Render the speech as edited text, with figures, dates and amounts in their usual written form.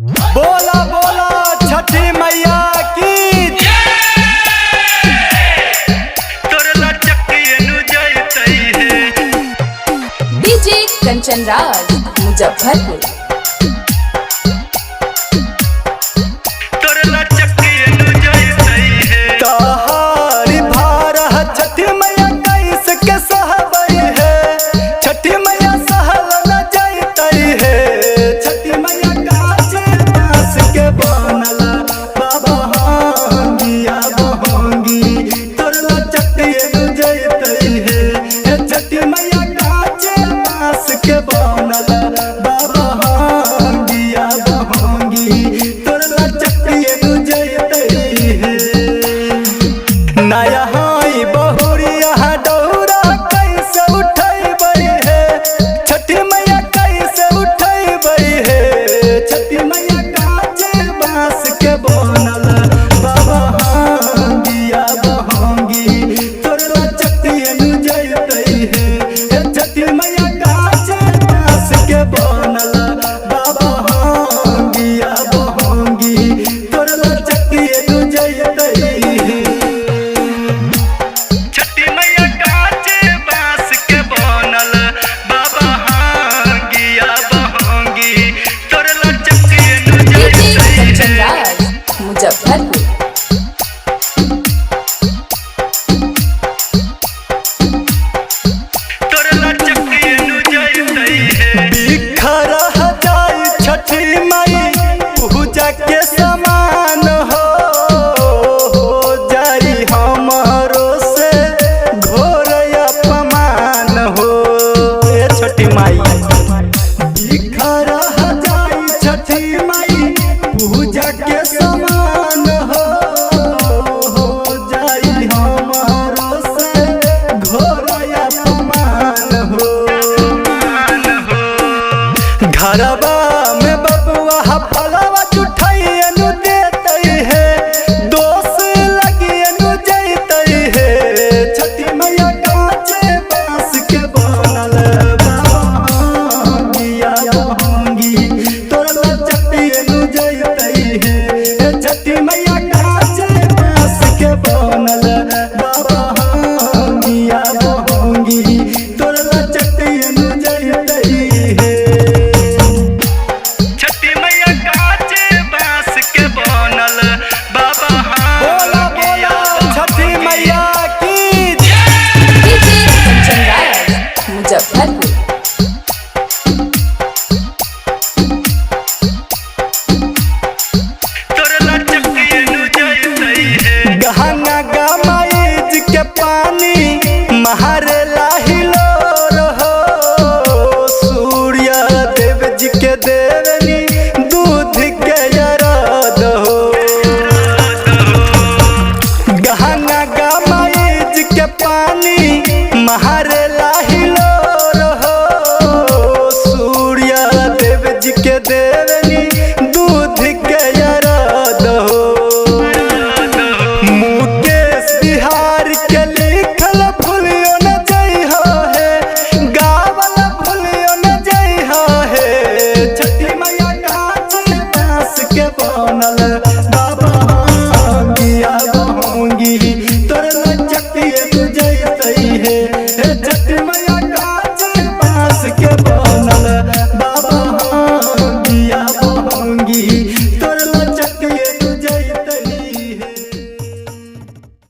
बोला बोला छठी मैया की डीजे कंचन राज मुजफ्फरपुर। तहारी भारह छठी मैया कैसे के सहबई है। छठी मैया सहल न जैतई है। छठी मैया काचे बांस के बनला बाबा हांगिया बहंगी तोरला चक्किए न जैतई है। छठी मैया काचे बांस के बनला बाबा हांगिया बहंगी तोरला चक्किए न जैतई है। नया हाई बहुरिया डौरा कैसे उठैबै है। छठी मैया कैसे उठैबै है। छठी मैया काचे बांस के बनल बाबा हांगिया बहंगी तोरला चक्किए न जैतई है। छठी मैया काचे बांस के बनल बाबा हांगिया बहंगी तोरला चक्किए न जैतई है। डीजे कंचन राज मुजफ्फरपुर। बिखर जाई छठी माई पूजा के समान हो जाई हमरो से घोर अपमान हो। ए छठी माई बिखर जाई छठी माई पूजा के समान हो जाई हमरो से घोर अपमान हो। घरबा में बबुआ फलवा जुठाइए नु देतई है। दोष लगिए नु जैतई है। छठी मैया काचे बांस के बनल बाबा हांगिया बहंगी तोरला चक्किए नु जैतई है। छठी मैया काचे बांस के बनल बाबा हांगिया बहंगी तोरला चक्किए नु जैतई है। बोला बोला छठी मैया की डीजे कंचन राज मुजफ्फरपुर। गहना गमाइज के पानी महारे लाहिलो रहो। सूर्य देव जी के देवनी दूध के यरद हो। गहना गमाइज के पानी महारे लाहिलो रहो। सूर्य देव जी के देवनी दूध के यरद हो। मुकेश बिहार के लिखल भूलियो न जइहो है। गावल भूलियो न जइहो है। छठी मैया काचे बांस के बनल